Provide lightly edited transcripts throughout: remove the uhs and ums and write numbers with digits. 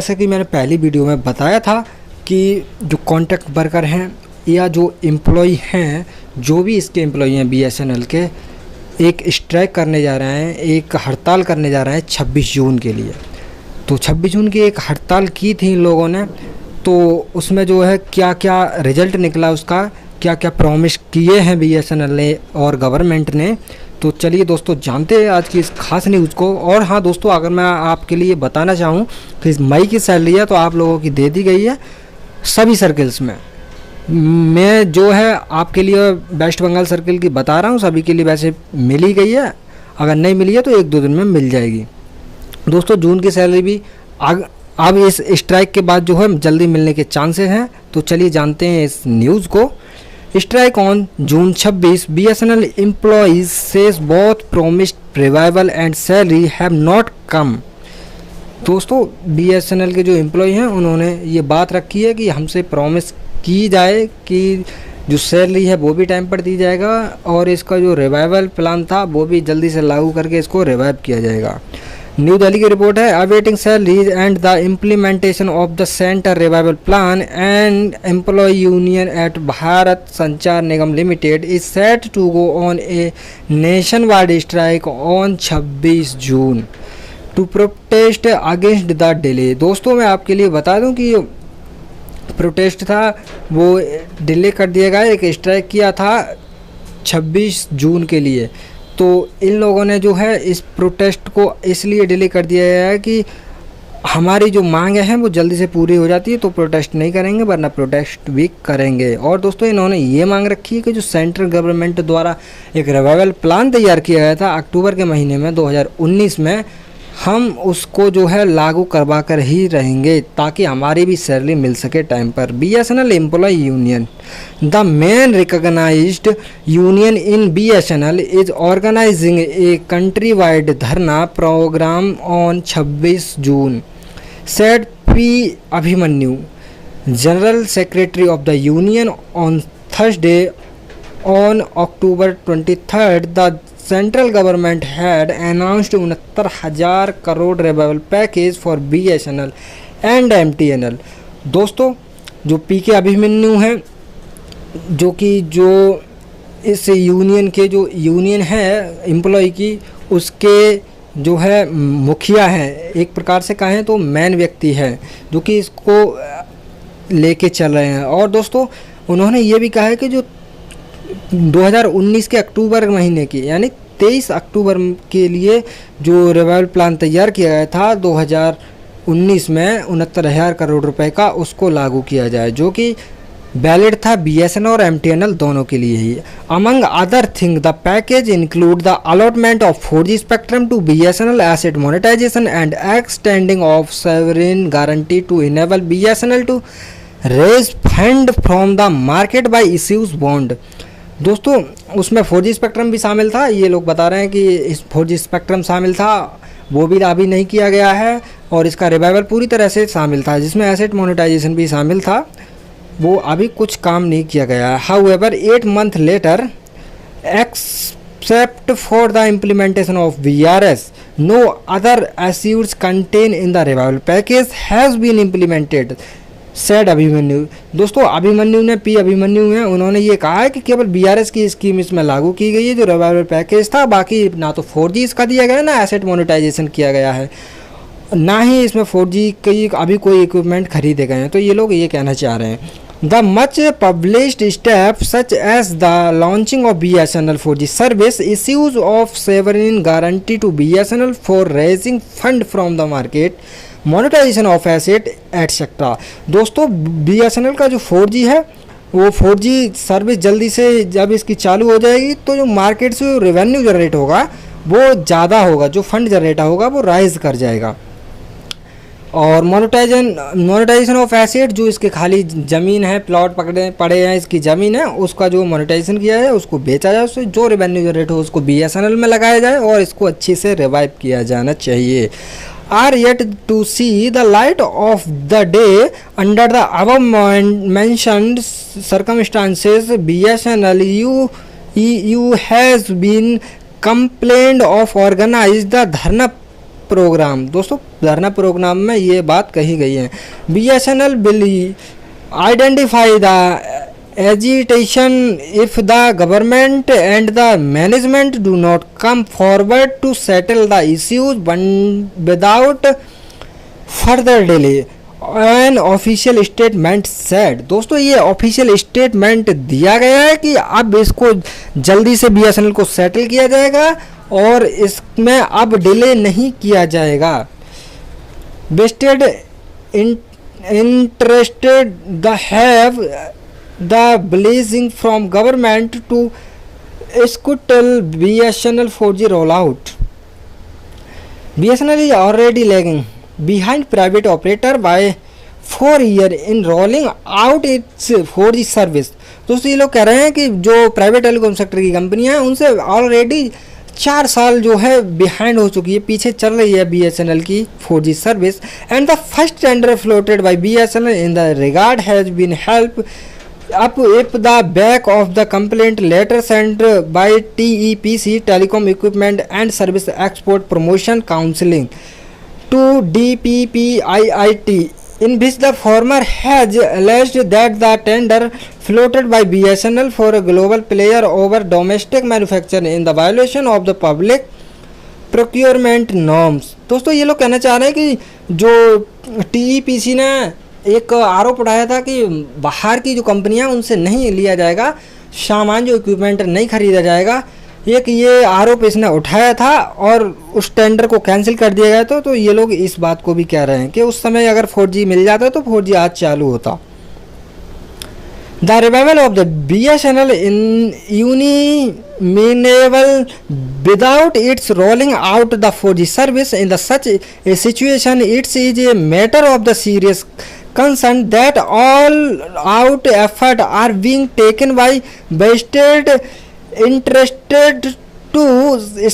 जैसे कि मैंने पहली वीडियो में बताया था कि जो कॉन्ट्रैक्ट वर्कर हैं या जो एम्प्लॉई हैं, जो भी इसके एम्प्लॉई हैं बीएसएनएल के, एक स्ट्राइक करने जा रहे हैं, एक हड़ताल करने जा रहे हैं 26 जून के लिए। तो 26 जून की एक हड़ताल की थी इन लोगों ने, तो उसमें जो है क्या क्या रिजल्ट निकला, उसका क्या क्या प्रॉमिस किए हैं बीएसएनएल ने और गवर्नमेंट ने। तो चलिए दोस्तों जानते हैं आज की इस खास न्यूज़ को। और हाँ दोस्तों, अगर मैं आपके लिए बताना चाहूँ कि इस मई की सैलरी है तो आप लोगों की दे दी गई है सभी सर्कल्स में। मैं जो है आपके लिए वेस्ट बंगाल सर्कल की बता रहा हूँ, सभी के लिए वैसे मिल ही गई है, अगर नहीं मिली है तो 1-2 दिन में मिल जाएगी। दोस्तों जून की सैलरी भी अब इस स्ट्राइक के बाद जो है जल्दी मिलने के चांसेस हैं। तो चलिए जानते हैं इस न्यूज़ को। Strike on June 26, BSNL employees says both promised revival and salary have not come। दोस्तों BSNL के जो एम्प्लॉय हैं उन्होंने ये बात रखी है कि हमसे प्रॉमिस की जाए कि जो सैलरी है वो भी टाइम पर दी जाएगा और इसका जो रिवाइवल प्लान था वो भी जल्दी से लागू करके इसको रिवाइव किया जाएगा। न्यू दिल्ली की रिपोर्ट है, awaiting salaries and the implementation of the centre revival plan and employee union at Bharat Sanchar Nigam limited is set to go on a nationwide strike on 26 June to protest against the delay. दोस्तों मैं आपके लिए बता दूं कि protest था वो delay कर दिया गया, एक स्ट्राइक किया था 26 जून के लिए। तो इन लोगों ने जो है इस प्रोटेस्ट को इसलिए डिले कर दिया है कि हमारी जो मांगें हैं वो जल्दी से पूरी हो जाती है तो प्रोटेस्ट नहीं करेंगे, वरना प्रोटेस्ट भी करेंगे। और दोस्तों इन्होंने ये मांग रखी है कि जो सेंट्रल गवर्नमेंट द्वारा एक रिवाइवल प्लान तैयार किया गया था अक्टूबर के महीने में 2019 में, हम उसको जो है लागू करवा कर ही रहेंगे ताकि हमारी भी सैलरी मिल सके टाइम पर। BSNL employee union, the main recognised union in BSNL, is organising a countrywide dharna programme on 26 June, said P. Abhimanyu, general secretary of the union, on Thursday on October 23rd। The central government had announced 69,000 crore revival package for BSNL and MTNL। दोस्तों जो PK Abhimanyu हैं, जो कि जो इस union के जो union है एम्प्लॉय की, उसके जो है मुखिया हैं, एक प्रकार से कहें तो मेन व्यक्ति है जो कि इसको लेके चल रहे हैं। और दोस्तों उन्होंने ये भी कहा है कि जो 2019 के अक्टूबर महीने की यानी 23 अक्टूबर के लिए जो रिवाइवल प्लान तैयार किया गया था 2019 में 69,000 करोड़ रुपए का, उसको लागू किया जाए, जो कि वैलिड था BSNL और MTNL दोनों के लिए ही। Among other thing the package include the allotment of 4G spectrum to BSNL, asset monetisation and extending of sovereign guarantee to enable BSNL to raise fund from the market by issues bond. दोस्तों उसमें 4G spectrum भी शामिल था, ये लोग बता रहे हैं कि इस 4G स्पेक्ट्रम शामिल था, वो भी अभी नहीं किया गया है, और इसका रिवाइवल पूरी तरह से शामिल था, जिसमें एसेट मोनेटाइजेशन भी शामिल था, वो अभी कुछ काम नहीं किया गया है। However 8 months later, except for the implementation of VRS, no other issues contain in the revival package has been implemented, said Abhimanyu. दोस्तों अभिमन्यु ने P. अभिमन्यु हैं, उन्होंने ये कहा है कि केवल BRS की स्कीम इसमें लागू की गई है जो रिवाइवल पैकेज था, बाकी ना तो 4G इसका दिया गया है, ना एसेट मोनेटाइजेशन किया गया है, ना ही इसमें 4G की अभी कोई इक्विपमेंट खरीदे गए हैं। तो ये लोग ये कहना चाह रहे हैं, the much published step such as the launching of BSNL 4G service, issues of sovereign guarantee to BSNL for raising fund from the market, monetization of asset etcetera. दोस्तों BSNL का जो 4G है वो 4G सर्विस जल्दी से जब इसकी चालू हो जाएगी तो जो मार्केट से रेवेन्यू जनरेट होगा वो ज़्यादा होगा, जो फंड जनरेट होगा वो राइज कर जाएगा। और मोनेटाइजेशन ऑफ एसेट, जो इसके खाली ज़मीन है, प्लॉट पड़े हैं, इसकी ज़मीन है, उसका जो मोनेटाइजेशन किया है उसको बेचा जाए, उससे जो रेवेन्यू जनरेट हो उसको BSNL में लगाया जाए और इसको अच्छे से रिवाइव किया जाना चाहिए। are yet to see the light of the day under the above mentioned circumstances. BSNL EU has been complained of organized the dharna programme. दोस्तों धरना प्रोग्राम में ये बात कही गई है। BSNL will identify the agitation if the government and the management do not come forward to settle the issues without further delay, an official statement said। दोस्तों ये official statement दिया गया है कि अब इसको जल्दी से BSNL को सेटल किया जाएगा और इसमें अब डिले नहीं किया जाएगा। vested interested the have the blazing from government to scuttle BSNL 4G rollout। BSNL is already lagging behind private operator by 4 years in rolling out its 4G service. दोस्तों ये लोग कह रहे हैं कि जो प्राइवेट टेलीकॉम सेक्टर की कंपनियां हैं उनसे ऑलरेडी 4 साल जो है बिहाइंड हो चुकी है, पीछे चल रही है BSNL की 4G service. And the first tender floated by BSNL in the regard has been help up if the back of the complaint letter sent by TEPC Telecom Equipment and Service Export Promotion Counseling to DPPIIT, in which the former has alleged that the tender floated by BSNL for a global player over domestic manufacture in the violation of the public procurement norms। दोस्तों ये लोग कहना चाह रहे हैं कि जो TEPC ने एक आरोप उठाया था कि बाहर की जो कंपनियां उनसे नहीं लिया जाएगा सामान, जो इक्विपमेंट नहीं खरीदा जाएगा, एक ये आरोप इसने उठाया था और उस टेंडर को कैंसिल कर दिया गया। तो ये लोग इस बात को भी कह रहे हैं कि उस समय अगर 4G मिल जाता तो 4G आज चालू होता। The revival of the BSNL in unimaginable without its rolling out the 4G service in the such a situation, it is a matter of the serious concern that all out effort are being taken by vested interested to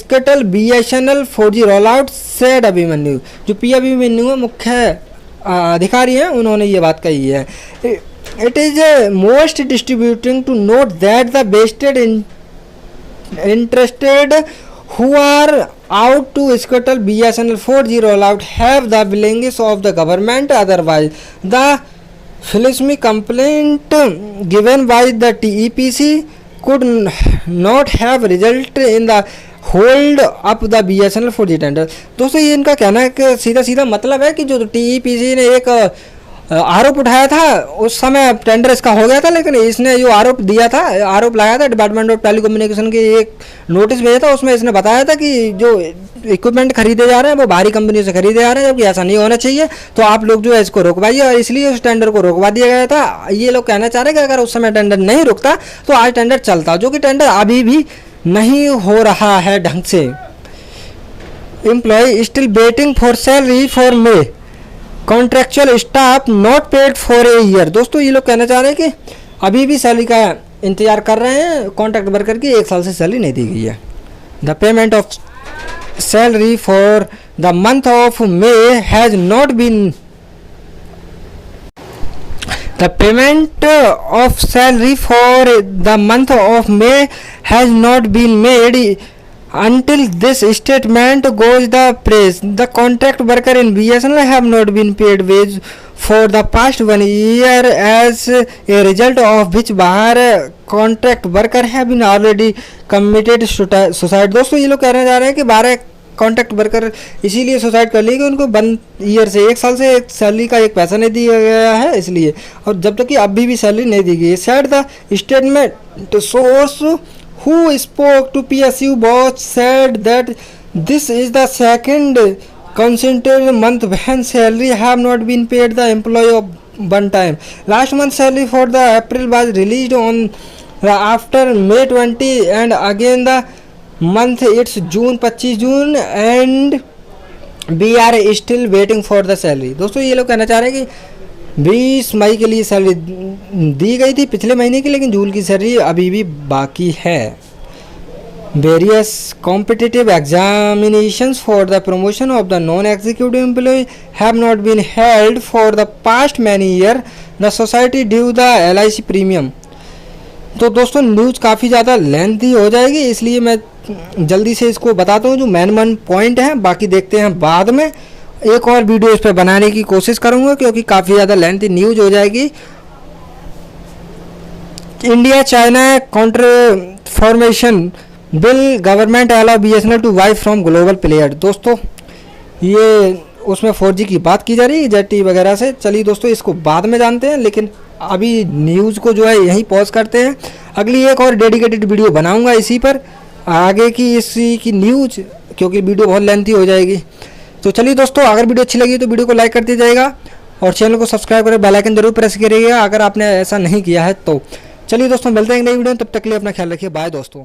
scuttle BSNL 4G rollout, said Abhimanyu. जो P Abhimanyu मुख्य अधिकारी हैं उन्होंने ये बात कही है। It is most distributing to note that the vested interested who are out to scuttle BSNL 4G rollout have the blessings of the government, otherwise the filmy complaint given by the TEPC could not have resulted in the hold up the BSNL 4G tender। दोस्तों ये इनका कहना है कि सीधा सीधा मतलब है कि जो TEPC ने एक आरोप उठाया था उस समय टेंडर इसका हो गया था, लेकिन इसने जो आरोप दिया था, आरोप लगाया था, डिपार्टमेंट ऑफ टेलीकम्युनिकेशन की एक नोटिस भेजा था, उसमें इसने बताया था कि जो इक्विपमेंट खरीदे जा रहे हैं वो बाहरी कंपनियों से खरीदे जा रहे हैं, जबकि ऐसा नहीं होना चाहिए, तो आप लोग जो है इसको रोकवाइए, और इसलिए उस टेंडर को रोकवा दिया गया था। ये लोग कहना चाह रहे हैं कि अगर उस समय टेंडर नहीं रुकता तो आज टेंडर चलता, जो कि टेंडर अभी भी नहीं हो रहा है ढंग से। Employ still waiting for salary for May, contractual staff not paid for a year. दोस्तों ये लोग कहना चाह रहे हैं कि अभी भी सैलरी का इंतजार कर रहे हैं, कॉन्ट्रैक्ट वर्कर की 1 साल से सैलरी नहीं दी गई है। The payment of salary for the month of May has not been The payment of salary for the month of May has not been made until this statement goes the praise. The contract worker in BSNL have not been paid wage for the past 1 year, as a result of which बाहर contract worker have been already committed suicide। दोस्तों ये लोग कहना चाह रहे हैं कि 12 contract worker इसीलिए सुसाइड कर लिए कि उनको 1 ईयर से 1 साल से सैलरी का एक पैसा नहीं दिया गया है इसलिए, और जब तक कि अभी भी सैलरी नहीं दी गई। Said the statement source who spoke to PSU boss said that this is the second consecutive month when salary have not been paid the employee of one time. Last month salary for the April was released on after May 20 and again the month it's June 25 June and we are still waiting for the salary। दोस्तों ये लोग कहना चाह रहे हैं कि 20 मई के लिए सैलरी दी गई थी पिछले महीने की, लेकिन जून की सैलरी अभी भी बाकी है। Various competitive examinations for the promotion of the non-executive employee have not been held for the past many years. The society due the LIC premium। तो दोस्तों न्यूज़ काफ़ी ज़्यादा लेंथी हो जाएगी, इसलिए मैं जल्दी से इसको बताता हूँ जो मेन पॉइंट है, बाकी देखते हैं बाद में। एक और वीडियो इस पर बनाने की कोशिश करूँगा क्योंकि काफ़ी ज़्यादा लेंथी न्यूज़ हो जाएगी। India China counter formation bill government allow BSNL to buy from global player. दोस्तों ये उसमें 4G की बात की जा रही है ZTE वगैरह से। चलिए दोस्तों इसको बाद में जानते हैं, लेकिन अभी न्यूज़ को जो है यहीं पॉज करते हैं। अगली एक और डेडिकेटेड वीडियो बनाऊंगा इसी पर, आगे की इसी की न्यूज़, क्योंकि वीडियो बहुत लेंथी हो जाएगी। तो चलिए दोस्तों, अगर वीडियो अच्छी लगी तो वीडियो को लाइक कर दिया जाएगा और चैनल को सब्सक्राइब करें, बेल आइकन जरूर प्रेस करिएगा अगर आपने ऐसा नहीं किया है तो। चलिए दोस्तों, मिलते हैं एक नई वीडियो में, तब तक के लिए अपना ख्याल रखिए। बाय दोस्तों।